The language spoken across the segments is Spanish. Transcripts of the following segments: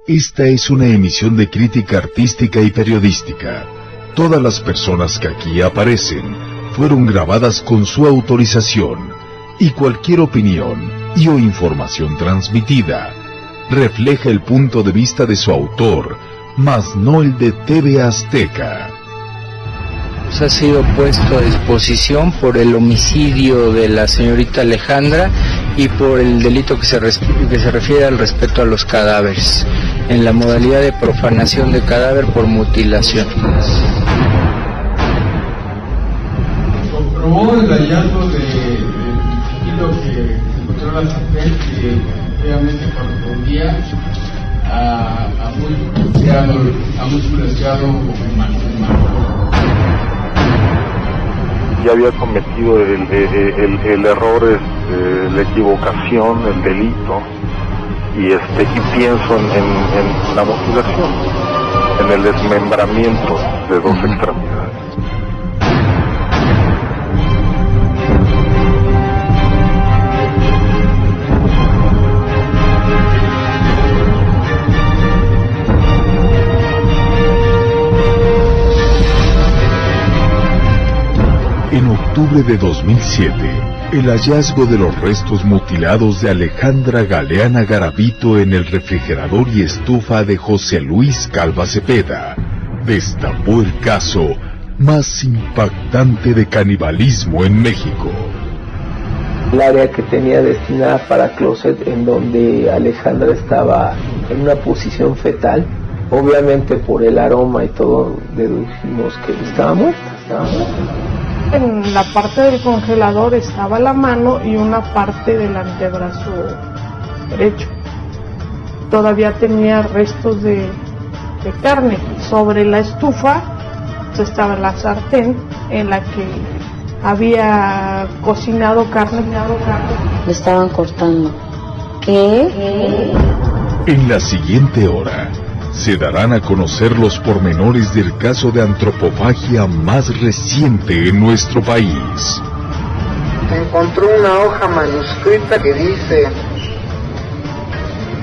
Esta es una emisión de crítica artística y periodística. Todas las personas que aquí aparecen fueron grabadas con su autorización, y cualquier opinión y o información transmitida refleja el punto de vista de su autor, mas no el de TV Azteca. Ha sido puesto a disposición por el homicidio de la señorita Alejandra y por el delito que se refiere al respeto a los cadáveres, en la modalidad de profanación de cadáver por mutilación. Comprobó el hallazgo del chiquito que encontró la sartén, que efectivamente correspondía a músculo estriado humano. Ya había cometido el error, la equivocación, el delito, y pienso en la mutilación, en el desmembramiento de dos extremidades. En octubre de 2007, el hallazgo de los restos mutilados de Alejandra Galeana Garavito en el refrigerador y estufa de José Luis Calva Cepeda destapó el caso más impactante de canibalismo en México. El área que tenía destinada para closet, en donde Alejandra estaba en una posición fetal, obviamente por el aroma y todo deducimos que estaba muerta. En la parte del congelador estaba la mano y una parte del antebrazo derecho. Todavía tenía restos de carne. Sobre la estufa estaba la sartén en la que había cocinado carne. Le estaban cortando. ¿Qué? En la siguiente hora se darán a conocer los pormenores del caso de antropofagia más reciente en nuestro país. Encontró una hoja manuscrita que dice: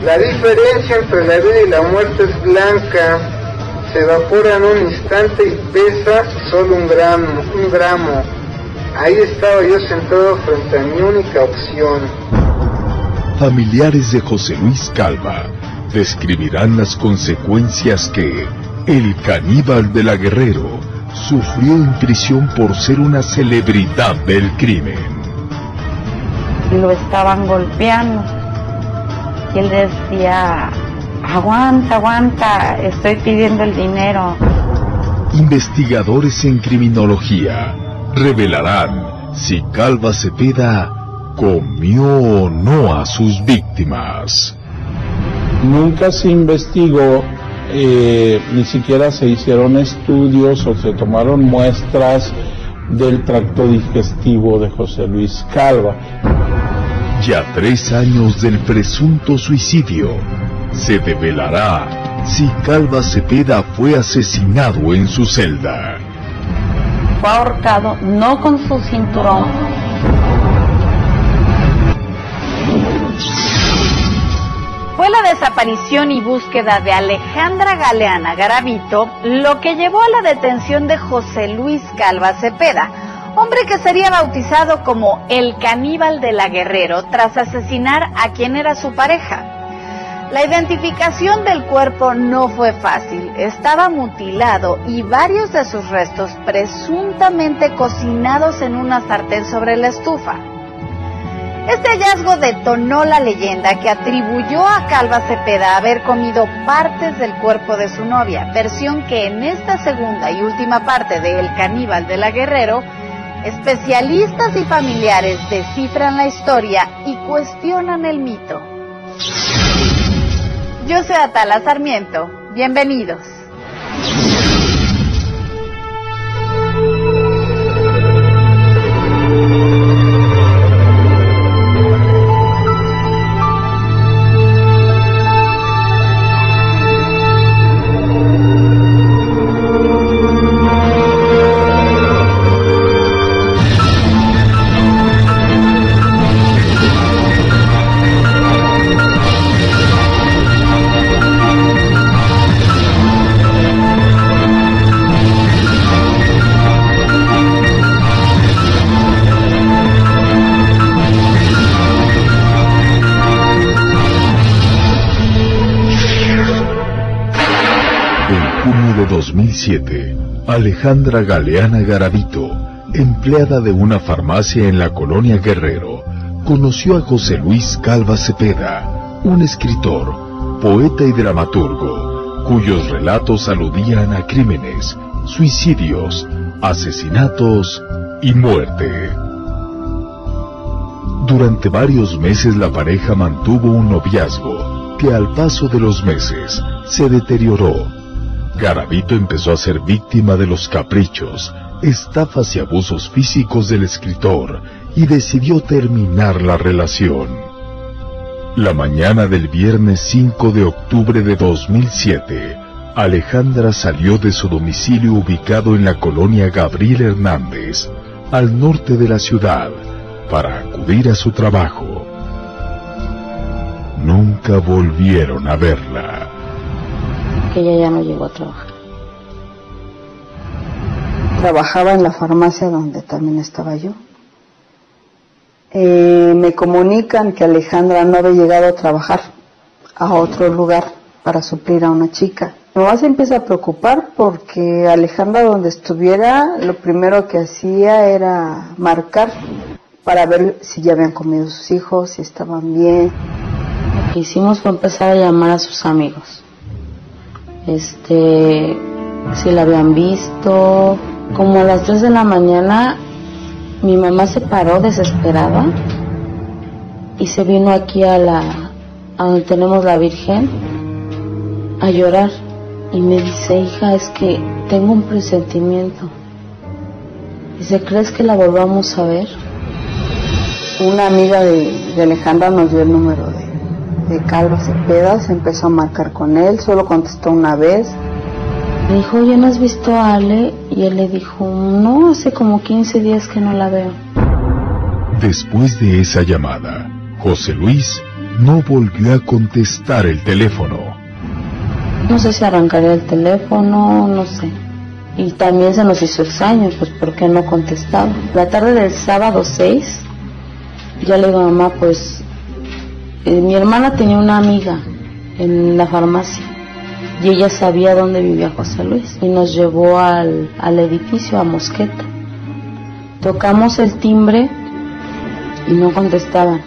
la diferencia entre la vida y la muerte es blanca, se evapora en un instante y pesa solo un gramo. Ahí estaba yo sentado frente a mi única opción. Familiares de José Luis Calva describirán las consecuencias que el caníbal de la Guerrero sufrió en prisión por ser una celebridad del crimen. Lo estaban golpeando y él decía: aguanta, estoy pidiendo el dinero. Investigadores en criminología revelarán si Calva Cepeda comió o no a sus víctimas. Nunca se investigó, ni siquiera se hicieron estudios o se tomaron muestras del tracto digestivo de José Luis Calva. Ya 3 años del presunto suicidio, se develará si Calva Cepeda fue asesinado en su celda. Fue ahorcado no con su cinturón. Fue la desaparición y búsqueda de Alejandra Galeana Garavito lo que llevó a la detención de José Luis Calva Cepeda, hombre que sería bautizado como el caníbal de la Guerrero tras asesinar a quien era su pareja. La identificación del cuerpo no fue fácil, estaba mutilado y varios de sus restos presuntamente cocinados en una sartén sobre la estufa. Este hallazgo detonó la leyenda que atribuyó a Calva Cepeda haber comido partes del cuerpo de su novia, versión que en esta segunda y última parte de El caníbal de la Guerrero, especialistas y familiares descifran la historia y cuestionan el mito. Yo soy Atala Sarmiento, bienvenidos. Junio de 2007, Alejandra Galeana Garavito, empleada de una farmacia en la colonia Guerrero, conoció a José Luis Calva Cepeda, un escritor, poeta y dramaturgo, cuyos relatos aludían a crímenes, suicidios, asesinatos y muerte. Durante varios meses la pareja mantuvo un noviazgo que al paso de los meses se deterioró. Garavito empezó a ser víctima de los caprichos, estafas y abusos físicos del escritor y decidió terminar la relación. La mañana del viernes 5 de octubre de 2007, Alejandra salió de su domicilio ubicado en la colonia Gabriel Hernández, al norte de la ciudad, para acudir a su trabajo. Nunca volvieron a verla. Que ella ya no llegó a trabajar. Trabajaba en la farmacia donde también estaba yo. Me comunican que Alejandra no había llegado a trabajar a otro lugar para suplir a una chica. Mi mamá se empieza a preocupar porque Alejandra donde estuviera, lo primero que hacía era marcar para ver si ya habían comido sus hijos, si estaban bien. Lo que hicimos fue empezar a llamar a sus amigos. Si la habían visto. Como a las 3 de la mañana, mi mamá se paró desesperada y se vino aquí a donde tenemos la Virgen a llorar. Y me dice, hija, es que tengo un presentimiento. Dice, ¿crees que la volvamos a ver? Una amiga de Alejandra nos dio el número de Calva Cepeda, se empezó a marcar con él, solo contestó una vez. Le dijo, oye, ¿no has visto a Ale? Y él le dijo, no, hace como 15 días que no la veo. Después de esa llamada, José Luis no volvió a contestar el teléfono. No sé si arrancaría el teléfono, no sé. Y también se nos hizo extraño, pues, ¿por qué no contestaba? La tarde del sábado 6, ya le digo a mamá, pues, mi hermana tenía una amiga en la farmacia. Y ella sabía dónde vivía José Luis y nos llevó al edificio, a Mosqueta. Tocamos el timbre y no contestaban.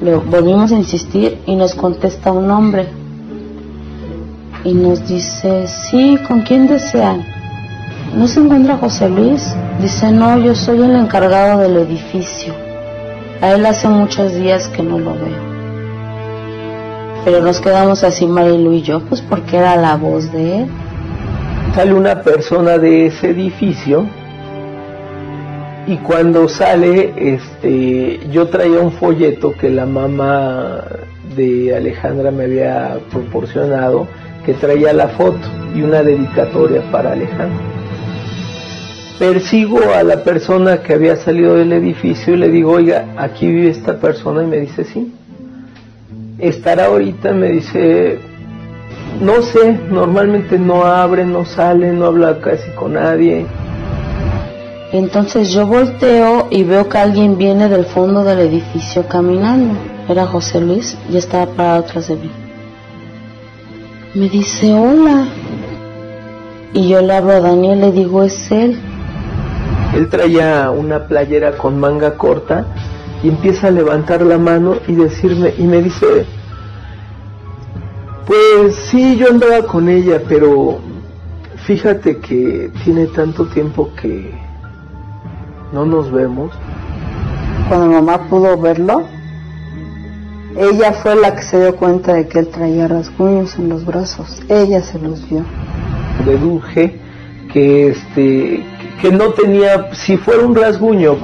Le volvimos a insistir y nos contesta un hombre. Y nos dice, sí, ¿con quién desean? ¿No se encuentra José Luis? Dice, no, yo soy el encargado del edificio. A él hace muchos días que no lo veo. Pero nos quedamos así Marilu y yo, pues porque era la voz de él. Sale una persona de ese edificio y cuando sale, yo traía un folleto que la mamá de Alejandra me había proporcionado, que traía la foto y una dedicatoria para Alejandra. Persigo a la persona que había salido del edificio y le digo, oiga, aquí vive esta persona, y me dice, sí. ¿Estará ahorita? Me dice, no sé, normalmente no abre, no sale, no habla casi con nadie. Entonces yo volteo y veo que alguien viene del fondo del edificio caminando. Era José Luis y estaba parado atrás de mí. Me dice, hola. Y yo le hablo a Daniel, le digo, es él. Él traía una playera con manga corta y empieza a levantar la mano y decirme, y me dice, pues sí, yo andaba con ella, pero fíjate que tiene tanto tiempo que no nos vemos. Cuando mamá pudo verlo, ella fue la que se dio cuenta de que él traía rasguños en los brazos. Ella se los vio. Deduje que no tenía, si fuera un rasguño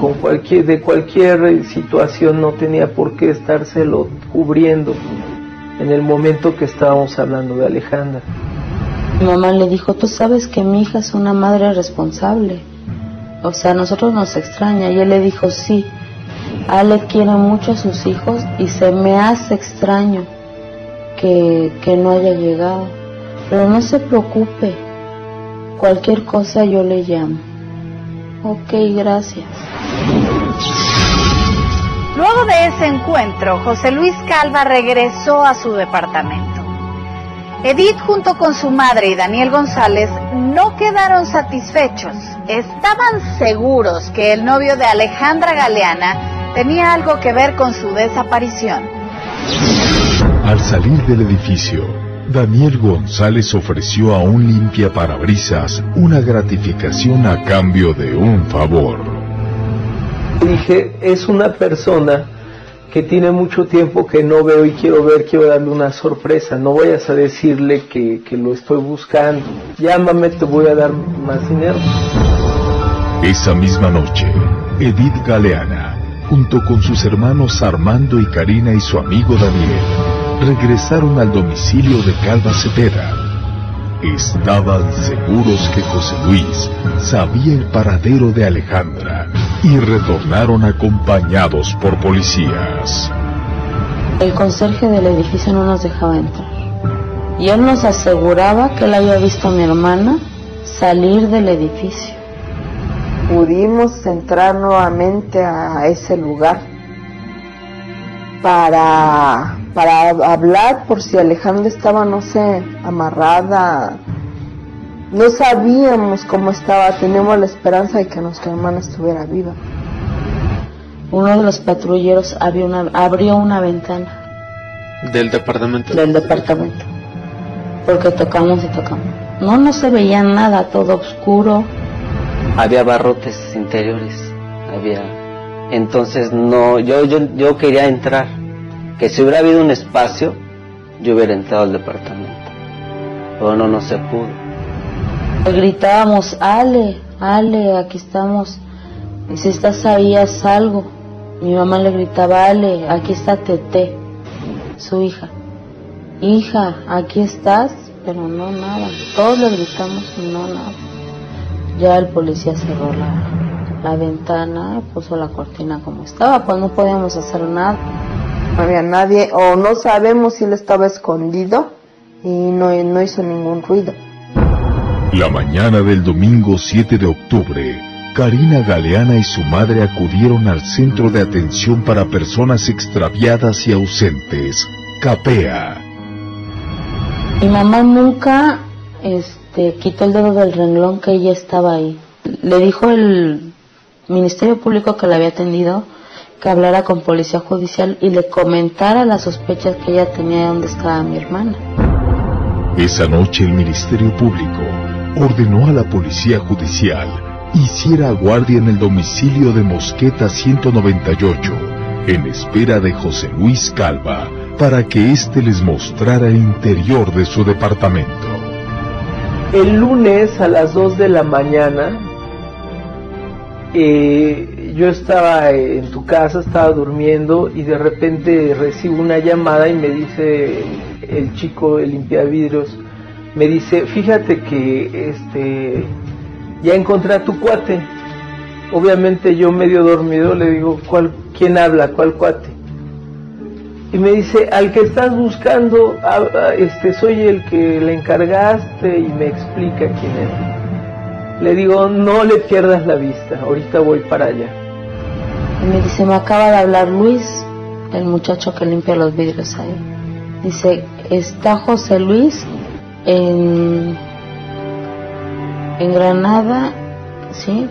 de cualquier situación, no tenía por qué estárselo cubriendo en el momento que estábamos hablando de Alejandra. Mi mamá le dijo, tú sabes que mi hija es una madre responsable, o sea, a nosotros nos extraña. Y él le dijo, sí, Ale quiere mucho a sus hijos y se me hace extraño que no haya llegado, pero no se preocupe, cualquier cosa yo le llamo. Ok, gracias. Luego de ese encuentro, José Luis Calva regresó a su departamento. Edith, junto con su madre y Daniel González, no quedaron satisfechos. Estaban seguros que el novio de Alejandra Galeana tenía algo que ver con su desaparición. Al salir del edificio, Daniel González ofreció a un limpiaparabrisas una gratificación a cambio de un favor. Dije, es una persona que tiene mucho tiempo que no veo y quiero darle una sorpresa. No vayas a decirle que lo estoy buscando. Llámame, te voy a dar más dinero. Esa misma noche, Edith Galeana, junto con sus hermanos Armando y Karina y su amigo Daniel, regresaron al domicilio de Calva Cepeda. Estaban seguros que José Luis sabía el paradero de Alejandra y retornaron acompañados por policías. El conserje del edificio no nos dejaba entrar y él nos aseguraba que él había visto a mi hermana salir del edificio. Pudimos entrar nuevamente a ese lugar para hablar por si Alejandra estaba, no sé, amarrada. No sabíamos cómo estaba, teníamos la esperanza de que nuestra hermana estuviera viva. Uno de los patrulleros abrió una ventana. ¿Del departamento? Del departamento. Porque tocamos y tocamos. No se veía nada, todo oscuro. Había barrotes interiores, entonces no, yo quería entrar, que si hubiera habido un espacio, yo hubiera entrado al departamento, pero no se pudo. Gritábamos, Ale, aquí estamos, y si estás ahí, haz algo. Mi mamá le gritaba, Ale, aquí está Tete, su hija. Hija, aquí estás, pero no nada, todos le gritamos y no nada. Ya el policía cerró la ventana, puso la cortina como estaba, pues no podíamos hacer nada. No había nadie, o no sabemos si él estaba escondido y no hizo ningún ruido. La mañana del domingo 7 de octubre, Karina Galeana y su madre acudieron al Centro de Atención para Personas Extraviadas y Ausentes, CAPEA. Mi mamá nunca quitó el dedo del renglón que ella estaba ahí. Le dijo el Ministerio Público que la había atendido que hablara con Policía Judicial y le comentara las sospechas que ella tenía de dónde estaba mi hermana. Esa noche el Ministerio Público ordenó a la Policía Judicial hiciera guardia en el domicilio de Mosqueta 198 en espera de José Luis Calva para que éste les mostrara el interior de su departamento. El lunes a las 2 de la mañana, yo estaba en tu casa, estaba durmiendo y de repente recibo una llamada y me dice el chico, el limpiavidrios, me dice, fíjate que ya encontré a tu cuate. Obviamente yo medio dormido le digo, ¿quién habla? ¿Cuál cuate? Y me dice, al que estás buscando, soy el que le encargaste, y me explica quién es. Le digo, no le pierdas la vista, ahorita voy para allá. Y me dice, me acaba de hablar Luis, el muchacho que limpia los vidrios ahí. Dice, está José Luis en Granada, ¿sí?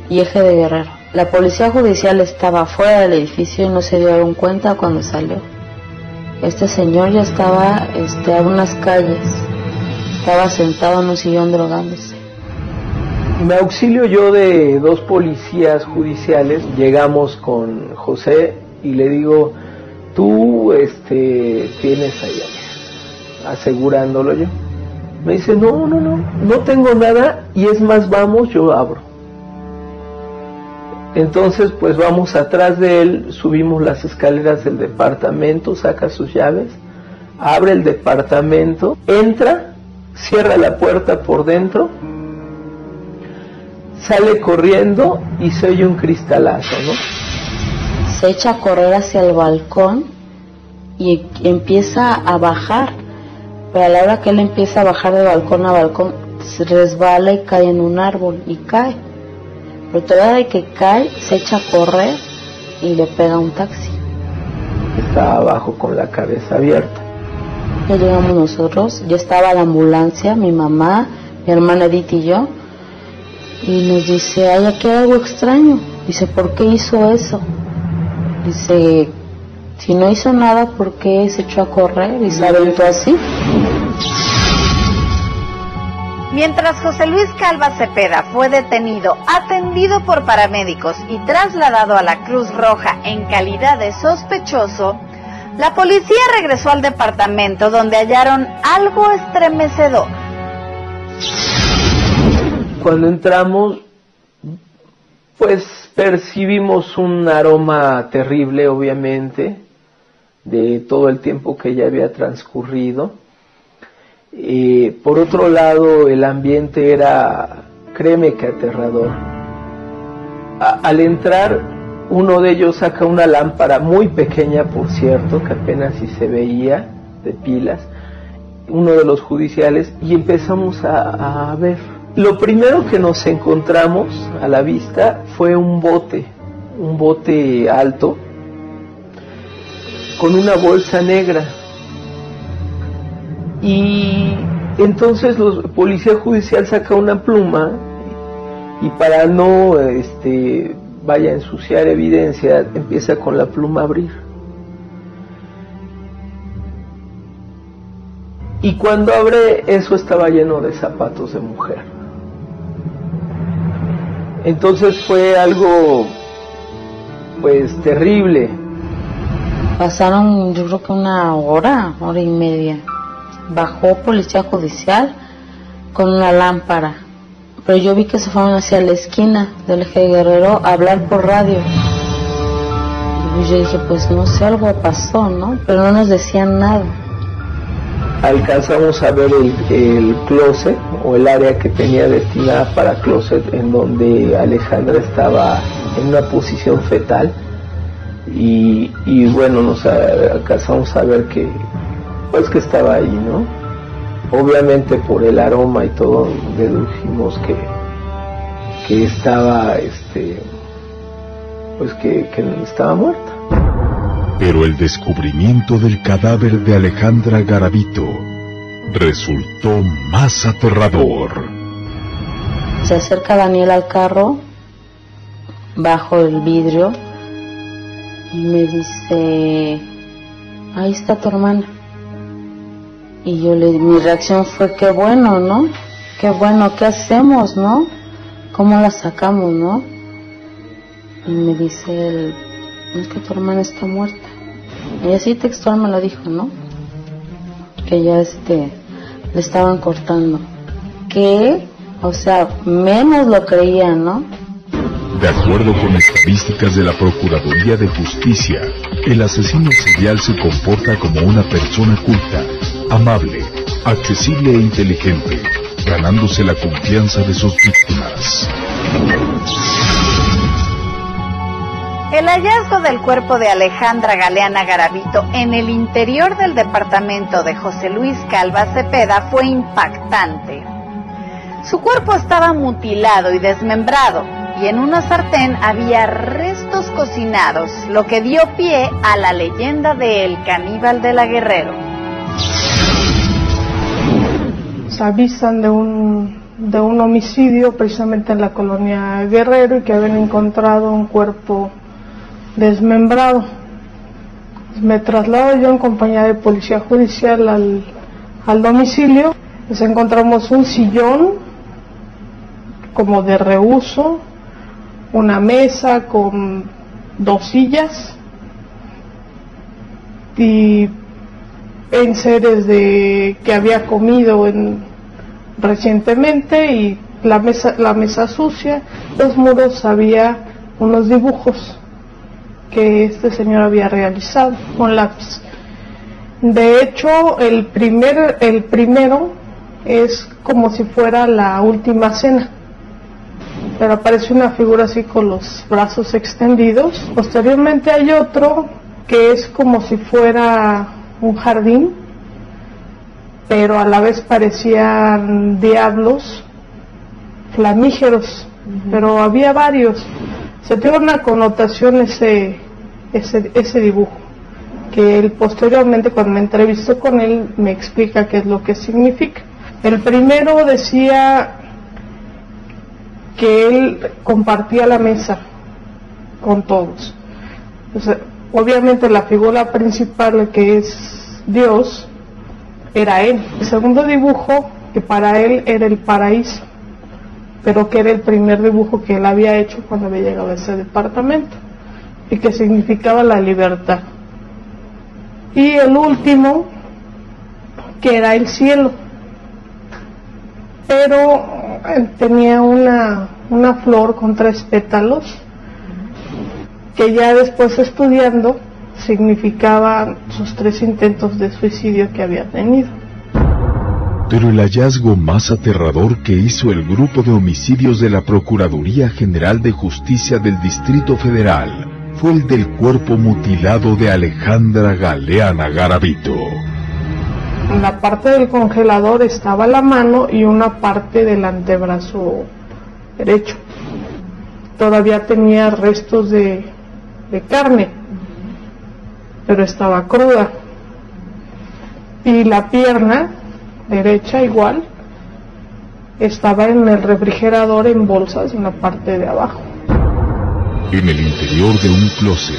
Y Eje de Guerrero. La Policía Judicial estaba fuera del edificio y no se dieron cuenta cuando salió. Este señor ya estaba a unas calles, estaba sentado en un sillón drogándose. Me auxilio yo de 2 policías judiciales, llegamos con José y le digo, tú tienes ahí, asegurándolo yo. Me dice, no tengo nada y es más, vamos, yo abro. Entonces pues vamos atrás de él, subimos las escaleras del departamento, saca sus llaves, abre el departamento, entra, cierra la puerta por dentro, sale corriendo y se oye un cristalazo, ¿no? Se echa a correr hacia el balcón y empieza a bajar, pero a la hora que él empieza a bajar de balcón a balcón, se resbala y cae en un árbol y cae. Pero todavía de que cae, se echa a correr y le pega un taxi. Estaba abajo con la cabeza abierta. Ya llegamos nosotros, ya estaba la ambulancia, mi mamá, mi hermana Edith y yo, y nos dice, ay, aquí hay algo extraño. Dice, ¿por qué hizo eso? Dice, si no hizo nada, ¿por qué se echó a correr y se aventó así? Mientras José Luis Calva Cepeda fue detenido, atendido por paramédicos y trasladado a la Cruz Roja en calidad de sospechoso, la policía regresó al departamento donde hallaron algo estremecedor. Cuando entramos, pues percibimos un aroma terrible, obviamente, de todo el tiempo que ya había transcurrido. Por otro lado, el ambiente era, créeme que aterrador. Al entrar, uno de ellos saca una lámpara muy pequeña, por cierto, que apenas si se veía, de pilas, uno de los judiciales, y empezamos a ver. Lo primero que nos encontramos a la vista fue un bote alto, con una bolsa negra. Y entonces la policía judicial saca una pluma y para no vaya a ensuciar evidencia, empieza con la pluma a abrir. Y cuando abre, eso estaba lleno de zapatos de mujer. Entonces fue algo, pues, terrible. Pasaron, yo creo que una hora y media. Bajó policía judicial con una lámpara, pero yo vi que se fueron hacia la esquina del Eje Guerrero a hablar por radio. Y yo dije, pues no sé, algo pasó, ¿no? Pero no nos decían nada. Alcanzamos a ver el closet, o el área que tenía destinada para closet, en donde Alejandra estaba en una posición fetal. Y bueno, nos alcanzamos a ver que estaba ahí, ¿no? Obviamente por el aroma y todo dedujimos que estaba, pues que estaba muerta. Pero el descubrimiento del cadáver de Alejandra Garavito resultó más aterrador. Se acerca Daniel al carro, bajo el vidrio, y me dice, ahí está tu hermana. Y mi reacción fue, qué bueno, ¿no? Qué bueno, ¿qué hacemos, no? ¿Cómo la sacamos, no? Y me dice él, es que tu hermana está muerta. Y así textual me lo dijo, ¿no? Que ya le estaban cortando. ¿Qué? O sea, menos lo creía, ¿no? De acuerdo con estadísticas de la Procuraduría de Justicia, el asesino serial se comporta como una persona culta, amable, accesible e inteligente, ganándose la confianza de sus víctimas. El hallazgo del cuerpo de Alejandra Galeana Garavito en el interior del departamento de José Luis Calva Cepeda fue impactante. Su cuerpo estaba mutilado y desmembrado, y en una sartén había restos cocinados, lo que dio pie a la leyenda de El Caníbal de la Guerrero. Se avisan de un homicidio precisamente en la colonia Guerrero y que habían encontrado un cuerpo desmembrado. Me traslado yo en compañía de policía judicial al domicilio. Pues encontramos un sillón como de reuso, una mesa con 2 sillas y enseres que había comido recientemente, y la mesa sucia. Los muros había unos dibujos que este señor había realizado con lápiz. De hecho, el primero es como si fuera la última cena, pero aparece una figura así con los brazos extendidos. Posteriormente hay otro que es como si fuera un jardín, pero a la vez parecían diablos flamígeros, pero había varios. Se tiene una connotación ese dibujo. que él posteriormente, cuando me entrevistó con él, me explica qué es lo que significa. El primero decía que él compartía la mesa con todos. O sea, obviamente la figura principal, que es Dios, era él. El segundo dibujo, que para él era el paraíso, pero que era el primer dibujo que él había hecho cuando había llegado a ese departamento, y que significaba la libertad. Y el último, que era el cielo, pero tenía una flor con 3 pétalos, que ya después estudiando significaba sus 3 intentos de suicidio que había tenido. Pero el hallazgo más aterrador que hizo el grupo de homicidios de la Procuraduría General de Justicia del Distrito Federal fue el del cuerpo mutilado de Alejandra Galeana Garavito. En la parte del congelador estaba la mano y una parte del antebrazo derecho. Todavía tenía restos de carne, pero estaba cruda. Y la pierna derecha igual estaba en el refrigerador en bolsas en la parte de abajo. En el interior de un closet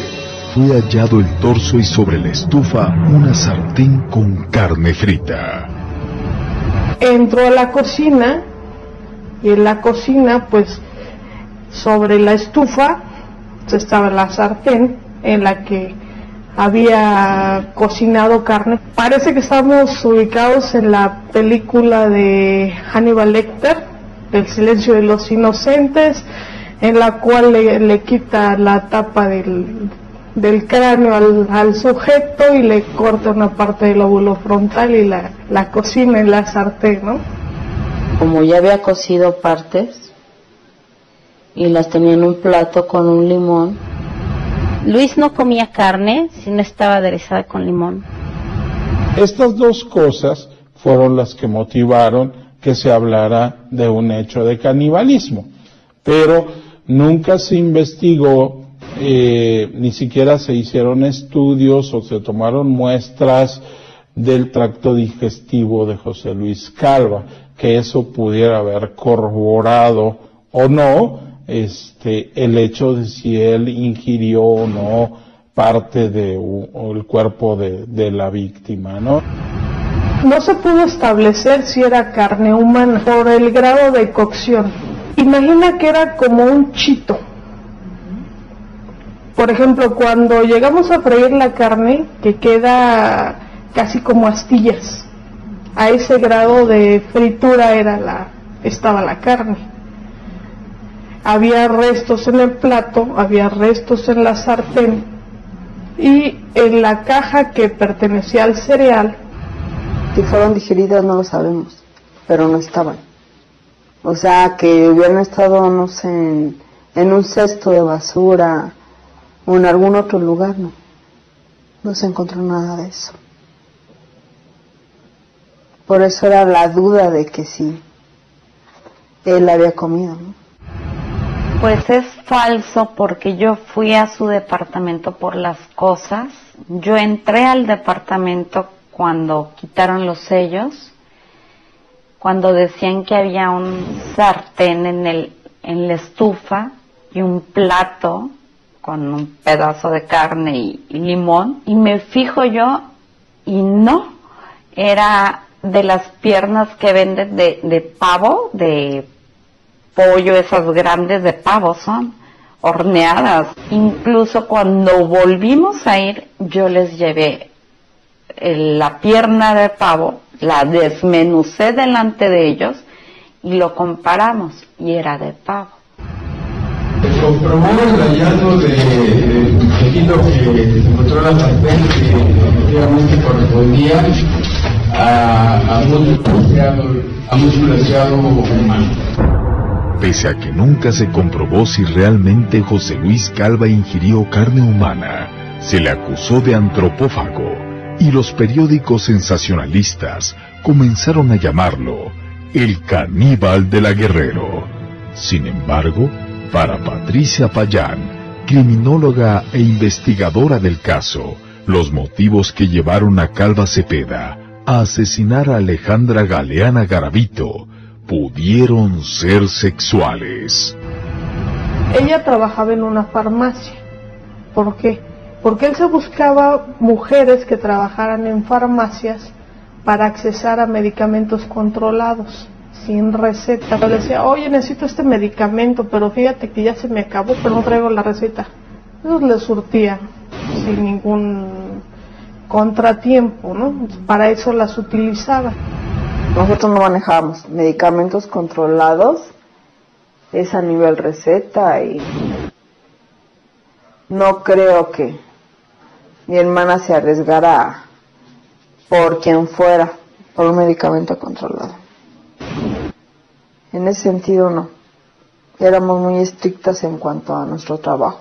fue hallado el torso y sobre la estufa una sartén con carne frita. Entró a la cocina y en la cocina, pues, sobre la estufa estaba la sartén en la que había cocinado carne. Parece que estamos ubicados en la película de Hannibal Lecter, El silencio de los inocentes, en la cual le quita la tapa del cráneo al sujeto y le corta una parte del lóbulo frontal y la cocina en la sartén, ¿no? Como ya había cocido partes y las tenía en un plato con un limón. Luis no comía carne si no estaba aderezada con limón. Estas 2 cosas fueron las que motivaron que se hablara de un hecho de canibalismo, pero nunca se investigó, ni siquiera se hicieron estudios o se tomaron muestras del tracto digestivo de José Luis Calva, que eso pudiera haber corroborado o no el hecho de si él ingirió o no parte el cuerpo de la víctima, ¿no? No se pudo establecer si era carne humana por el grado de cocción. Imagina que era como un chito. Por ejemplo, cuando llegamos a freír la carne, que queda casi como astillas, a ese grado de fritura estaba la carne. Había restos en el plato, había restos en la sartén, y en la caja que pertenecía al cereal. Si fueron digeridas no lo sabemos, pero no estaban. O sea, que hubieran estado, no sé, en un cesto de basura o en algún otro lugar, no. No se encontró nada de eso. Por eso era la duda de que sí, él había comido, ¿no? Pues es falso, porque yo fui a su departamento por las cosas. Yo entré al departamento cuando quitaron los sellos, cuando decían que había un sartén en la estufa y un plato con un pedazo de carne y limón, y me fijo yo y no, era de las piernas que venden de pavo, de pollo, esas grandes de pavo son, horneadas. Incluso cuando volvimos a ir, yo les llevé la pierna de pavo, la desmenucé delante de ellos y lo comparamos, y era de pavo. Comprobamos el hallazgo del tejido que se encontró en la sartén, que efectivamente correspondía a músculo estriado humano. Pese a que nunca se comprobó si realmente José Luis Calva ingirió carne humana, se le acusó de antropófago, y los periódicos sensacionalistas comenzaron a llamarlo el caníbal de la Guerrero. Sin embargo, para Patricia Payán, criminóloga e investigadora del caso, Los motivos que llevaron a Calva Cepeda a asesinar a Alejandra Galeana Garavito pudieron ser sexuales. Ella trabajaba en una farmacia. ¿Por qué? Porque él se buscaba mujeres que trabajaran en farmacias para accesar a medicamentos controlados, sin receta. Le decía, oye, necesito este medicamento, pero fíjate que ya se me acabó, pero no traigo la receta. Ellos le surtían sin ningún contratiempo, ¿no? Para eso las utilizaba. Nosotros no manejábamos medicamentos controlados, es a nivel receta, y no creo que mi hermana se arriesgara por quien fuera, por un medicamento controlado. En ese sentido no, éramos muy estrictas en cuanto a nuestro trabajo.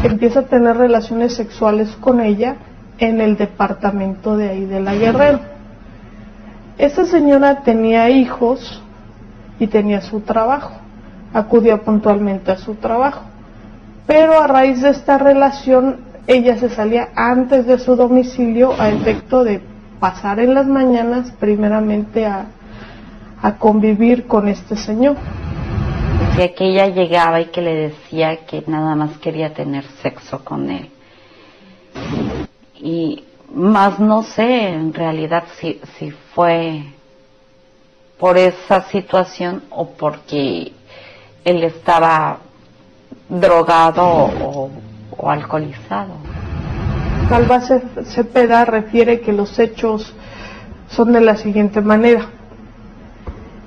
Empieza a tener relaciones sexuales con ella en el departamento de ahí de La Guerrero. Esta señora tenía hijos y tenía su trabajo, acudía puntualmente a su trabajo, pero a raíz de esta relación ella se salía antes de su domicilio a efecto de pasar en las mañanas primeramente a convivir con este señor. Decía que ella llegaba y que le decía que nada más quería tener sexo con él. Y más no sé en realidad si fue por esa situación o porque él estaba drogado o alcoholizado. Calva Cepeda refiere que los hechos son de la siguiente manera.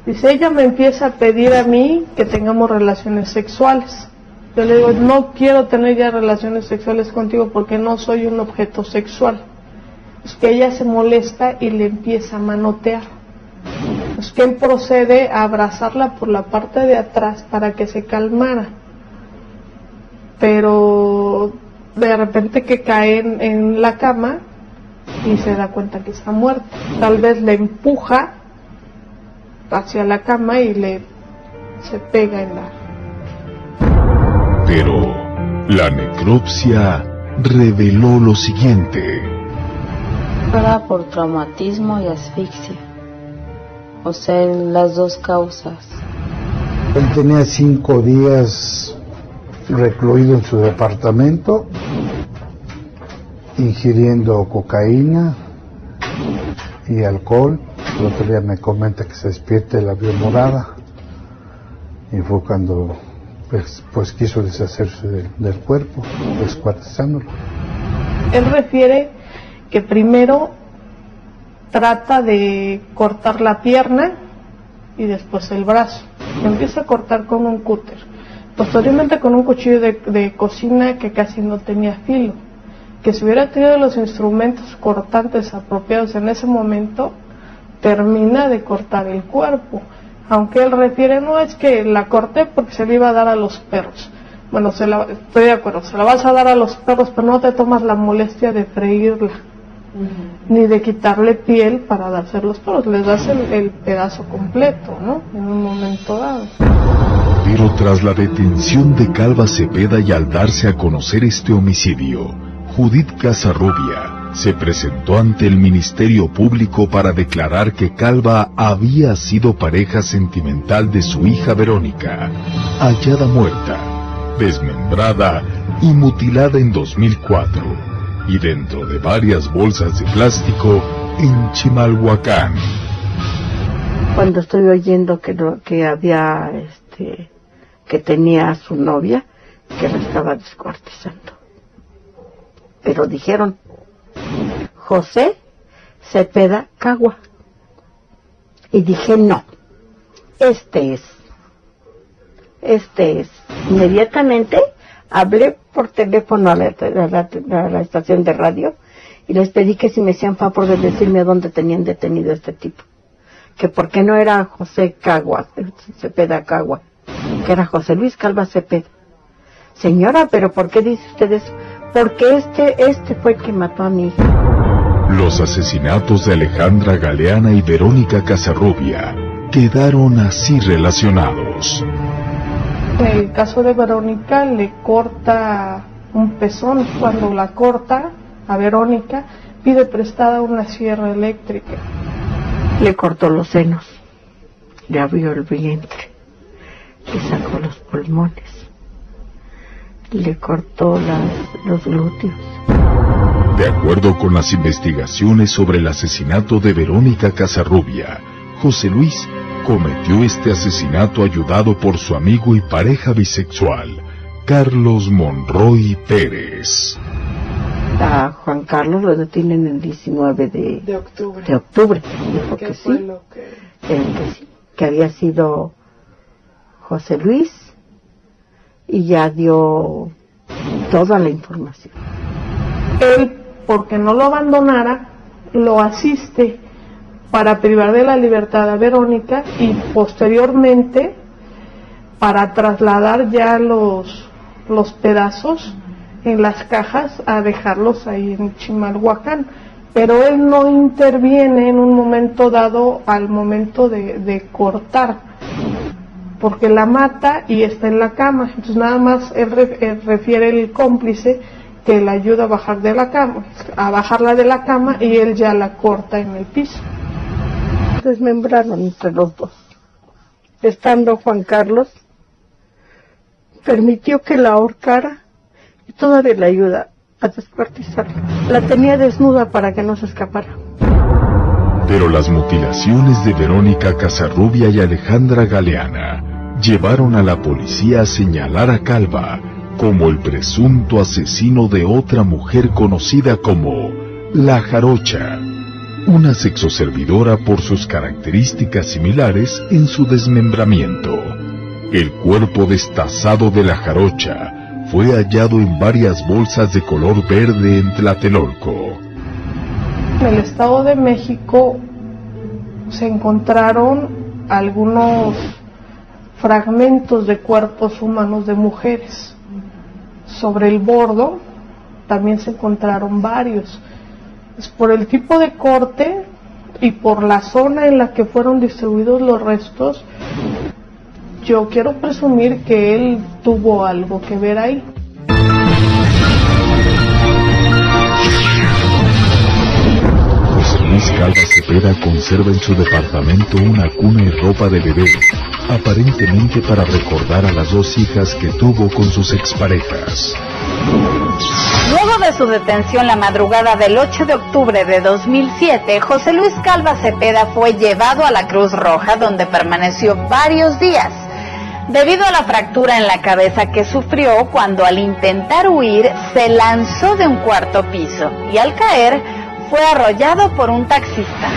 Dice, ella me empieza a pedir a mí que tengamos relaciones sexuales. Yo le digo, no quiero tener ya relaciones sexuales contigo porque no soy un objeto sexual. Es que ella se molesta y le empieza a manotear. Es que él procede a abrazarla por la parte de atrás para que se calmara. Pero de repente que cae en la cama y se da cuenta que está muerta. Tal vez le empuja hacia la cama y se pega en la... Pero la necropsia reveló lo siguiente. Era por traumatismo y asfixia. O sea, las dos causas. Él tenía 5 días recluido en su departamento, ingiriendo cocaína y alcohol. El otro día me comenta que se despierta y la vio morada, y fue cuando pues quiso deshacerse del cuerpo, descuartizándolo. Él refiere que primero trata de cortar la pierna y después el brazo. Empieza a cortar con un cúter, posteriormente con un cuchillo de cocina que casi no tenía filo, que si hubiera tenido los instrumentos cortantes apropiados en ese momento, termina de cortar el cuerpo. Aunque él refiere, no, es que la corté porque se la iba a dar a los perros. Bueno, estoy de acuerdo, se la vas a dar a los perros, pero no te tomas la molestia de freírla, ni de quitarle piel para darse a los perros, les das el pedazo completo, ¿no? En un momento dado. Pero tras la detención de Calva Cepeda y al darse a conocer este homicidio, Judith Casarrubia se presentó ante el Ministerio Público para declarar que Calva había sido pareja sentimental de su hija Verónica, hallada muerta, desmembrada y mutilada en 2004, y dentro de varias bolsas de plástico en Chimalhuacán. Cuando estoy oyendo que había que tenía a su novia, que la estaba descuartizando, pero dijeron José Cepeda Cagua, y dije no, este es. Inmediatamente hablé por teléfono a la estación de radio y les pedí que si me hacían favor de decirme a dónde tenían detenido a este tipo, que por qué no era José Cagua, Cepeda Cagua, que era José Luis Calva Cepeda. Señora, pero ¿por qué dice usted eso? Porque este fue el que mató a mi hija. Los asesinatos de Alejandra Galeana y Verónica Casarrubia quedaron así relacionados. En el caso de Verónica le corta un pezón. Cuando la corta, a Verónica, pide prestada una sierra eléctrica. Le cortó los senos, le abrió el vientre, le sacó los pulmones, le cortó los glúteos. De acuerdo con las investigaciones sobre el asesinato de Verónica Casarrubia, José Luis cometió este asesinato ayudado por su amigo y pareja bisexual, Carlos Monroy Pérez. A Juan Carlos lo detienen el 19 de octubre. Dijo que sí, que había sido José Luis, y ya dio toda la información. Él, porque no lo abandonara, lo asiste para privar de la libertad a Verónica y posteriormente para trasladar ya los pedazos en las cajas a dejarlos ahí en Chimalhuacán, pero él no interviene en un momento dado al momento de cortar, porque la mata y está en la cama. Entonces nada más él refiere el cómplice que la ayuda a bajar de la cama, a bajarla de la cama, y él ya la corta en el piso. Desmembraron entre los dos. Estando Juan Carlos, permitió que la ahorcara y todavía la ayuda a descuartizarla. La tenía desnuda para que no se escapara. Pero las mutilaciones de Verónica Casarrubia y Alejandra Galeana llevaron a la policía a señalar a Calva como el presunto asesino de otra mujer conocida como La Jarocha, una sexoservidora por sus características similares en su desmembramiento. El cuerpo destazado de La Jarocha fue hallado en varias bolsas de color verde en Tlatelolco. En el Estado de México se encontraron algunos fragmentos de cuerpos humanos de mujeres. Sobre el bordo también se encontraron varios. Por el tipo de corte y por la zona en la que fueron distribuidos los restos, yo quiero presumir que él tuvo algo que ver ahí. José Luis Calva Cepeda conserva en su departamento una cuna y ropa de bebé, aparentemente para recordar a las dos hijas que tuvo con sus exparejas. Luego de su detención la madrugada del 8 de octubre de 2007, José Luis Calva Cepeda fue llevado a la Cruz Roja, donde permaneció varios días, debido a la fractura en la cabeza que sufrió cuando al intentar huir se lanzó de un cuarto piso y al caer fue arrollado por un taxista.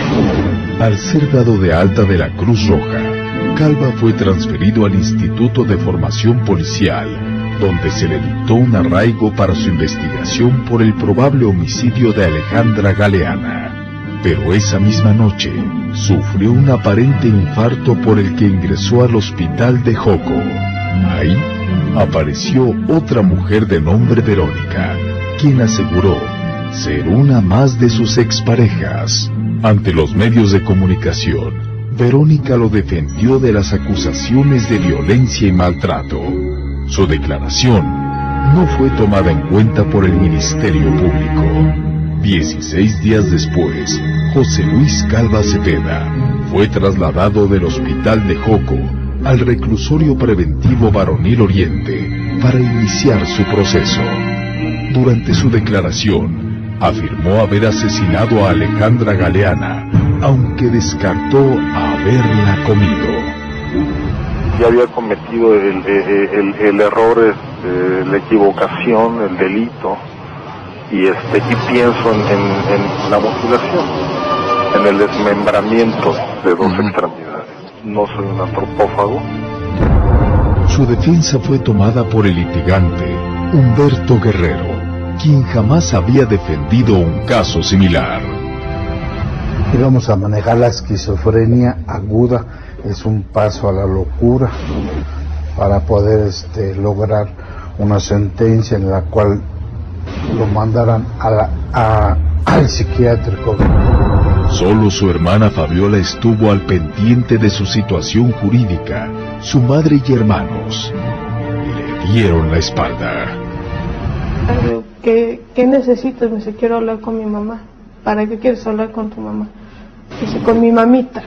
Al ser dado de alta de la Cruz Roja, Calva fue transferido al Instituto de Formación Policial, donde se le dictó un arraigo para su investigación por el probable homicidio de Alejandra Galeana. Pero esa misma noche, sufrió un aparente infarto por el que ingresó al hospital de Joco. Ahí, apareció otra mujer de nombre Verónica, quien aseguró ser una más de sus exparejas. Ante los medios de comunicación, Verónica lo defendió de las acusaciones de violencia y maltrato. Su declaración no fue tomada en cuenta por el Ministerio Público. 16 días después, José Luis Calva Cepeda fue trasladado del hospital de Joco al reclusorio preventivo Varonil Oriente para iniciar su proceso. Durante su declaración, afirmó haber asesinado a Alejandra Galeana, aunque descartó haberla comido. Ya había cometido el error, la equivocación, el delito, y pienso en la mutilación, en el desmembramiento de dos extremidades. No soy un antropófago. Su defensa fue tomada por el litigante Humberto Guerrero, quien jamás había defendido un caso similar. Íbamos a manejar la esquizofrenia aguda, es un paso a la locura para poder lograr una sentencia en la cual lo mandaran al psiquiátrico. Solo su hermana Fabiola estuvo al pendiente de su situación jurídica. Su madre y hermanos le dieron la espalda. Que ¿qué necesitas? Me dice, quiero hablar con mi mamá. ¿Para qué quieres hablar con tu mamá? Dice, con mi mamita.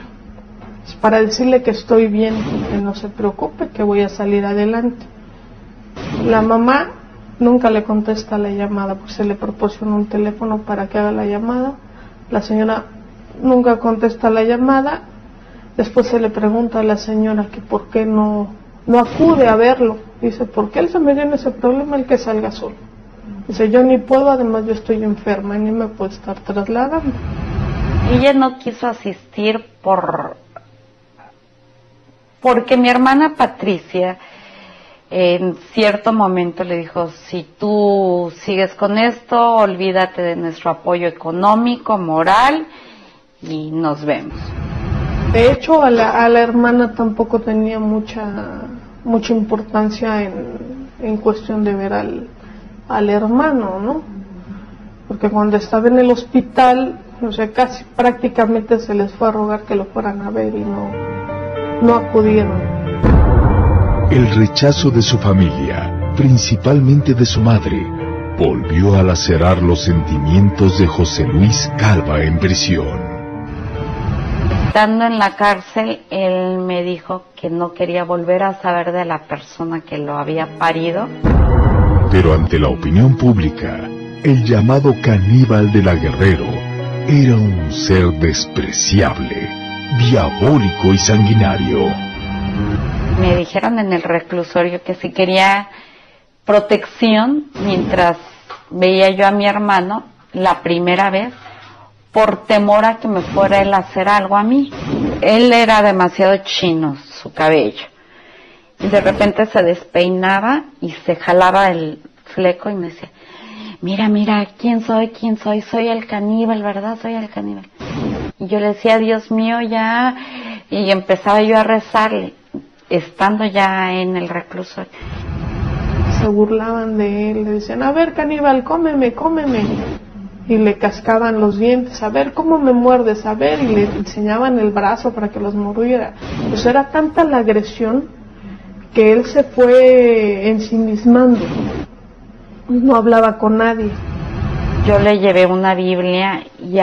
Es para decirle que estoy bien, que no se preocupe, que voy a salir adelante. La mamá nunca le contesta la llamada, porque se le proporciona un teléfono para que haga la llamada. La señora nunca contesta la llamada. Después se le pregunta a la señora que por qué no acude a verlo. Dice, ¿por qué él se metió en ese problema, el que salga solo? Dice, yo ni puedo, además yo estoy enferma, ni me puedo estar trasladando. Ella no quiso asistir porque mi hermana Patricia en cierto momento le dijo, si tú sigues con esto, olvídate de nuestro apoyo económico, moral, y nos vemos. De hecho, a la hermana tampoco tenía mucha importancia en cuestión de ver al hermano, ¿no? Porque cuando estaba en el hospital, o sea, casi prácticamente se les fue a rogar que lo fueran a ver y no acudieron. El rechazo de su familia, principalmente de su madre, volvió a lacerar los sentimientos de José Luis Calva en prisión. Estando en la cárcel, él me dijo que no quería volver a saber de la persona que lo había parido. Pero ante la opinión pública, el llamado caníbal de la Guerrero era un ser despreciable, diabólico y sanguinario. Me dijeron en el reclusorio que si quería protección mientras veía yo a mi hermano la primera vez, por temor a que me fuera él a hacer algo a mí. Él era demasiado chino, su cabello. Y de repente se despeinaba y se jalaba el fleco y me decía, mira, ¿quién soy? Soy el caníbal, ¿verdad? Soy el caníbal. Y yo le decía, Dios mío, ya, y empezaba yo a rezarle, estando ya en el reclusorio. Se burlaban de él, le decían, a ver, caníbal, cómeme. Y le cascaban los dientes, a ver, ¿cómo me muerdes? A ver, y le enseñaban el brazo para que los mordiera. Pues era tanta la agresión que él se fue ensimismando. No hablaba con nadie. Yo le llevé una Biblia y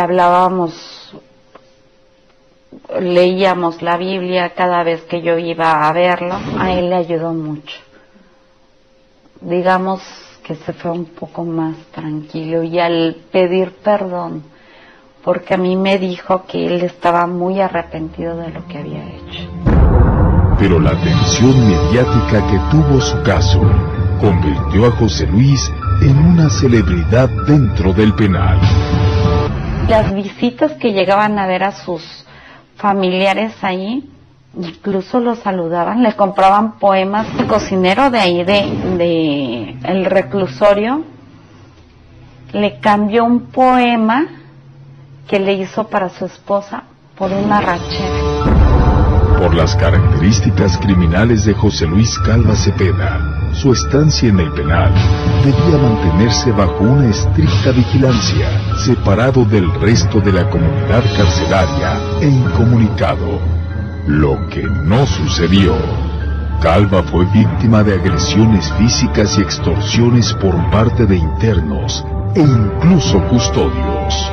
leíamos la Biblia cada vez que yo iba a verlo. A él le ayudó mucho. Digamos que se fue un poco más tranquilo, y al pedir perdón, porque a mí me dijo que él estaba muy arrepentido de lo que había hecho. Pero la atención mediática que tuvo su caso convirtió a José Luis en una celebridad dentro del penal. Las visitas que llegaban a ver a sus familiares ahí, incluso lo saludaban, le compraban poemas. El cocinero de ahí de el reclusorio le cambió un poema que le hizo para su esposa por una rachera. Por las características criminales de José Luis Calva Cepeda, su estancia en el penal debía mantenerse bajo una estricta vigilancia, separado del resto de la comunidad carcelaria e incomunicado. Lo que no sucedió. Calva fue víctima de agresiones físicas y extorsiones por parte de internos e incluso custodios.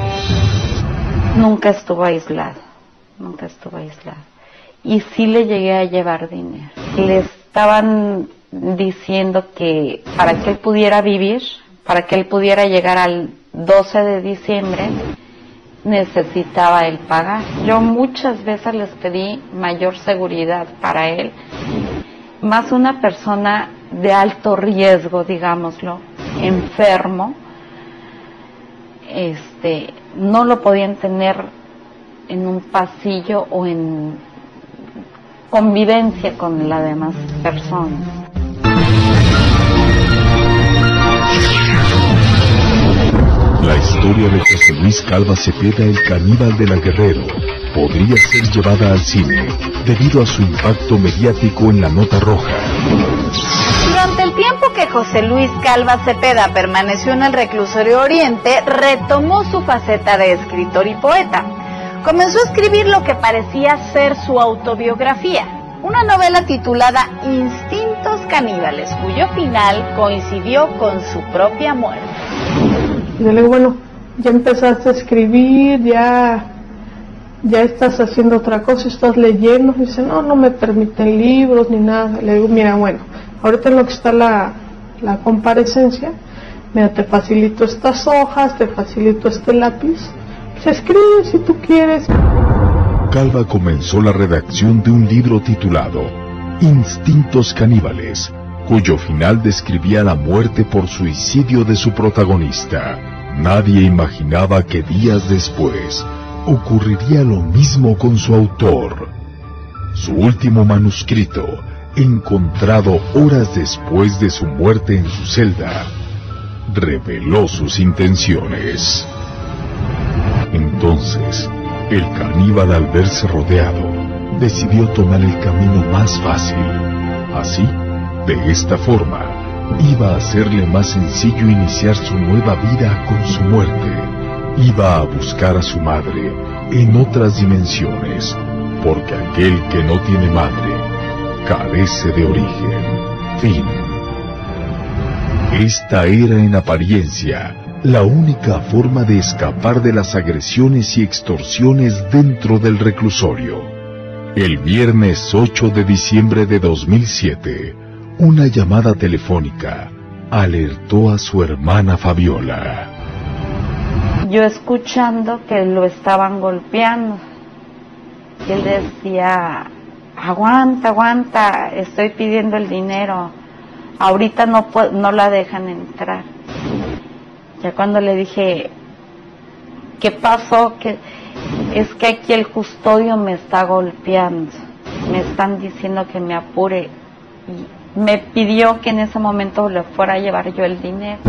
Nunca estuvo aislado. Y sí le llegué a llevar dinero. Le estaban diciendo que para que él pudiera vivir, para que él pudiera llegar al 12 de diciembre, necesitaba él pagar. Yo muchas veces les pedí mayor seguridad para él, más una persona de alto riesgo, digámoslo, enfermo, no lo podían tener en un pasillo o en convivencia con las demás personas. La historia de José Luis Calva Cepeda, el caníbal de la Guerrero, podría ser llevada al cine debido a su impacto mediático en la nota roja. Durante el tiempo que José Luis Calva Cepeda permaneció en el reclusorio Oriente, retomó su faceta de escritor y poeta. Comenzó a escribir lo que parecía ser su autobiografía, una novela titulada Instintos Caníbales, cuyo final coincidió con su propia muerte. Y yo le digo, bueno, ya empezaste a escribir, ya estás haciendo otra cosa, estás leyendo. Y dice, no me permiten libros ni nada. Le digo, mira, bueno, ahorita en lo que está la comparecencia, mira, te facilito estas hojas, te facilito este lápiz, pues escribe si tú quieres. Calva comenzó la redacción de un libro titulado Instintos Caníbales, cuyo final describía la muerte por suicidio de su protagonista. Nadie imaginaba que días después ocurriría lo mismo con su autor. Su último manuscrito, encontrado horas después de su muerte en su celda, reveló sus intenciones. Entonces, el caníbal, al verse rodeado, decidió tomar el camino más fácil. Así, de esta forma, iba a hacerle más sencillo iniciar su nueva vida con su muerte. Iba a buscar a su madre en otras dimensiones, porque aquel que no tiene madre carece de origen. Fin. Esta era en apariencia la única forma de escapar de las agresiones y extorsiones dentro del reclusorio. El viernes 8 de diciembre de 2007, una llamada telefónica alertó a su hermana Fabiola. Yo escuchando que lo estaban golpeando, y él decía, aguanta, estoy pidiendo el dinero, ahorita no la dejan entrar. Ya cuando le dije, ¿qué pasó? Es que aquí el custodio me está golpeando, me están diciendo que me apure, y me pidió que en ese momento le fuera a llevar yo el dinero.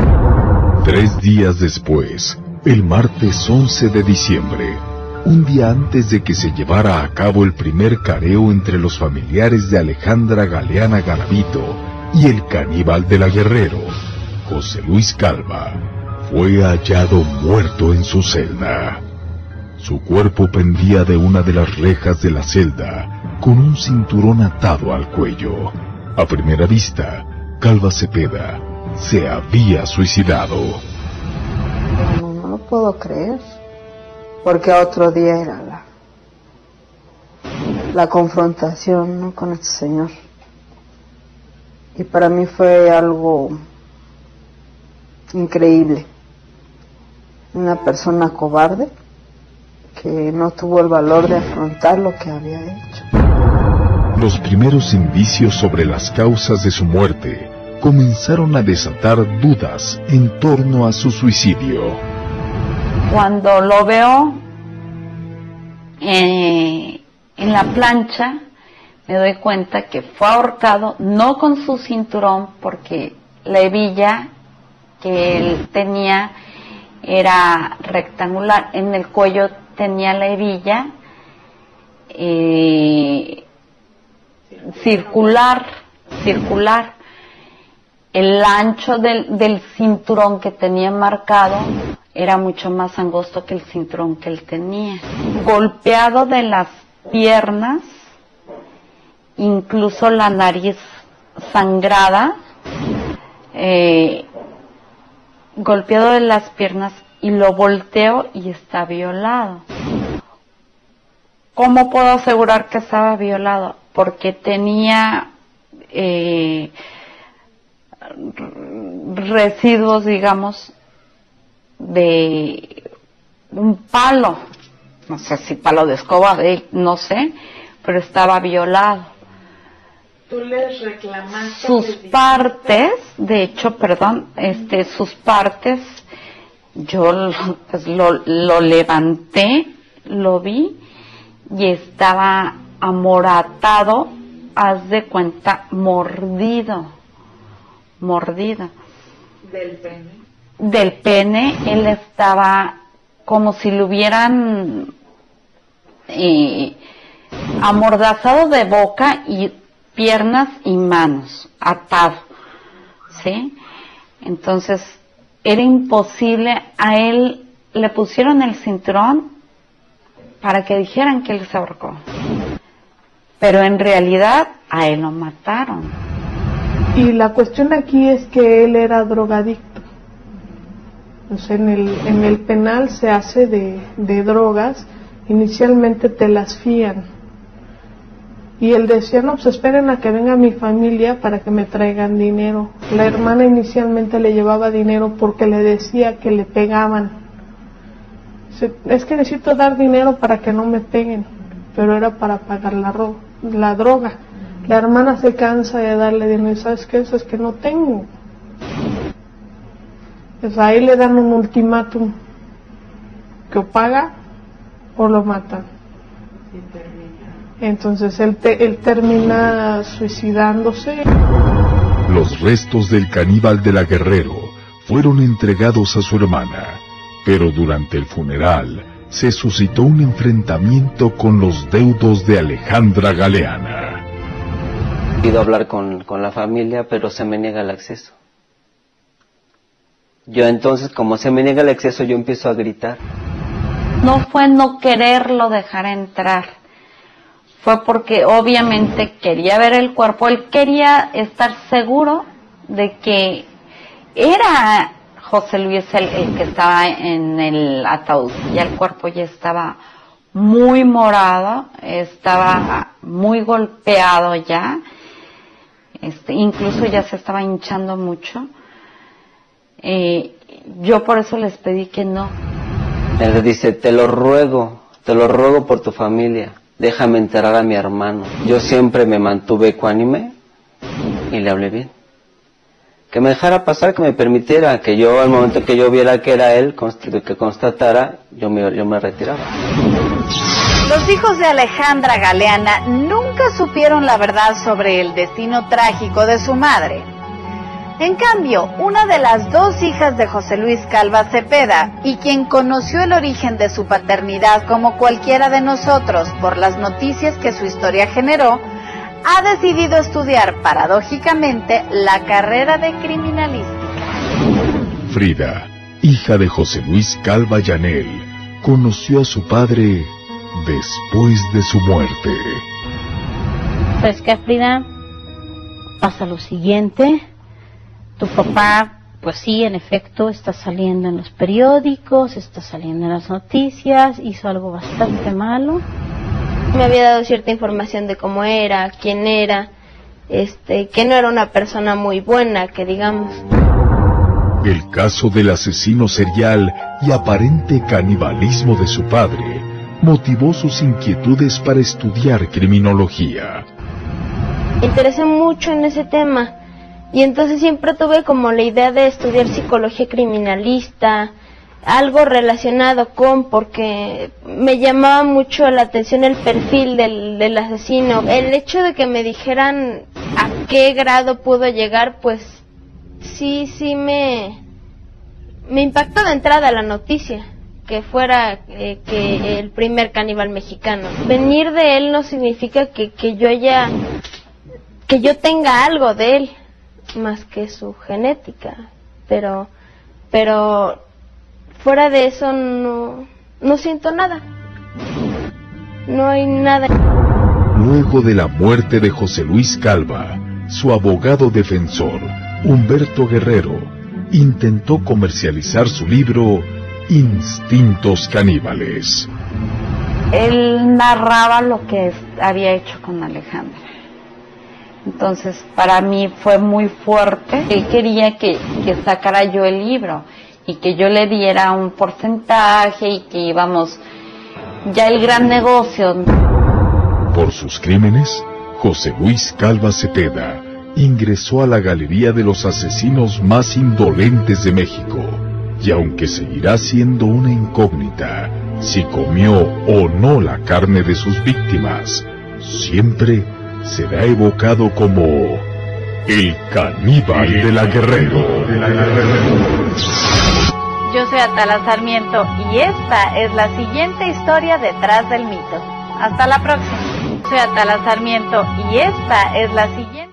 3 días después, el martes 11 de diciembre, un día antes de que se llevara a cabo el primer careo entre los familiares de Alejandra Galeana Garavito y el caníbal de la Guerrero, José Luis Calva, fue hallado muerto en su celda. Su cuerpo pendía de una de las rejas de la celda, con un cinturón atado al cuello. A primera vista, Calva Cepeda se había suicidado. No lo puedo creer, porque otro día era la confrontación, ¿no?, con este señor. Y para mí fue algo increíble. Una persona cobarde que no tuvo el valor de afrontar lo que había hecho. Los primeros indicios sobre las causas de su muerte comenzaron a desatar dudas en torno a su suicidio. Cuando lo veo en la plancha, me doy cuenta que fue ahorcado, no con su cinturón, porque la hebilla que él tenía era rectangular. En el cuello tenía la hebilla circular. El ancho del cinturón que tenía marcado era mucho más angosto que el cinturón que él tenía. Golpeado de las piernas, incluso la nariz sangrada, golpeado de las piernas, y lo volteo y está violado. ¿Cómo puedo asegurar que estaba violado? Porque tenía residuos, digamos, de un palo, no sé si palo de escoba, no sé, pero estaba violado. ¿Tú les reclamaste? Sus partes, de hecho, sus partes, yo pues lo levanté, lo vi y estaba amoratado, haz de cuenta, mordido. ¿Del pene? Del pene, él estaba como si lo hubieran amordazado de boca y piernas y manos, atado, ¿sí? Entonces, era imposible. A él le pusieron el cinturón para que dijeran que él se ahorcó, pero en realidad a él lo mataron. Y la cuestión aquí es que él era drogadicto. Pues en el penal se hace de drogas, inicialmente te las fían. Y él decía, no, pues esperen a que venga mi familia para que me traigan dinero. La hermana inicialmente le llevaba dinero porque le decía que le pegaban. Dice, es que necesito dar dinero para que no me peguen, pero era para pagar la droga. La hermana se cansa de darle dinero, ¿sabes qué? Eso es que no tengo. Pues ahí le dan un ultimátum, que o paga o lo matan. Entonces él termina suicidándose. Los restos del caníbal de la Guerrero fueron entregados a su hermana, pero durante el funeral se suscitó un enfrentamiento con los deudos de Alejandra Galeana. He ido a hablar con la familia, pero se me niega el acceso. Yo entonces, como se me niega el acceso, yo empiezo a gritar. No fue no quererlo dejar entrar, fue porque obviamente quería ver el cuerpo, él quería estar seguro de que era José Luis el que estaba en el ataúd. Ya el cuerpo ya estaba muy morado, estaba muy golpeado ya, incluso ya se estaba hinchando mucho. Yo por eso les pedí que no. Él dice, te lo ruego por tu familia, déjame enterrar a mi hermano. Yo siempre me mantuve ecuánime y le hablé bien. Que me dejara pasar, que me permitiera, que yo al momento que yo viera que era él, que constatara, yo me retiraba. Los hijos de Alejandra Galeana nunca supieron la verdad sobre el destino trágico de su madre. En cambio, una de las dos hijas de José Luis Calva Cepeda, y quien conoció el origen de su paternidad como cualquiera de nosotros por las noticias que su historia generó, ha decidido estudiar paradójicamente la carrera de criminalística. Frida, hija de José Luis Calva Llanel, conoció a su padre después de su muerte. Pues que, Frida, pasa lo siguiente. Tu papá, pues sí, en efecto, está saliendo en los periódicos, está saliendo en las noticias, hizo algo bastante malo. Me había dado cierta información de cómo era, quién era, que no era una persona muy buena, que digamos. El caso del asesino serial y aparente canibalismo de su padre motivó sus inquietudes para estudiar criminología. Me interesé mucho en ese tema. Y entonces siempre tuve como la idea de estudiar psicología criminalista, algo relacionado con, porque me llamaba mucho la atención el perfil del asesino. El hecho de que me dijeran a qué grado pudo llegar, pues sí me impactó de entrada la noticia, que fuera que el primer caníbal mexicano. Venir de él no significa que yo tenga algo de él, más que su genética, pero fuera de eso no siento nada, no hay nada. Luego de la muerte de José Luis Calva, su abogado defensor, Humberto Guerrero, intentó comercializar su libro Instintos Caníbales. Él narraba lo que había hecho con Alejandra. Entonces, para mí fue muy fuerte. Él quería que sacara yo el libro y que yo le diera un porcentaje y que íbamos ya el gran negocio. Por sus crímenes, José Luis Calva Cepeda ingresó a la galería de los asesinos más indolentes de México, y aunque seguirá siendo una incógnita si comió o no la carne de sus víctimas, siempre será evocado como el caníbal de la Guerrero. Yo soy Atala Sarmiento y esta es la siguiente historia detrás del mito. Hasta la próxima. Soy Atala Sarmiento y esta es la siguiente...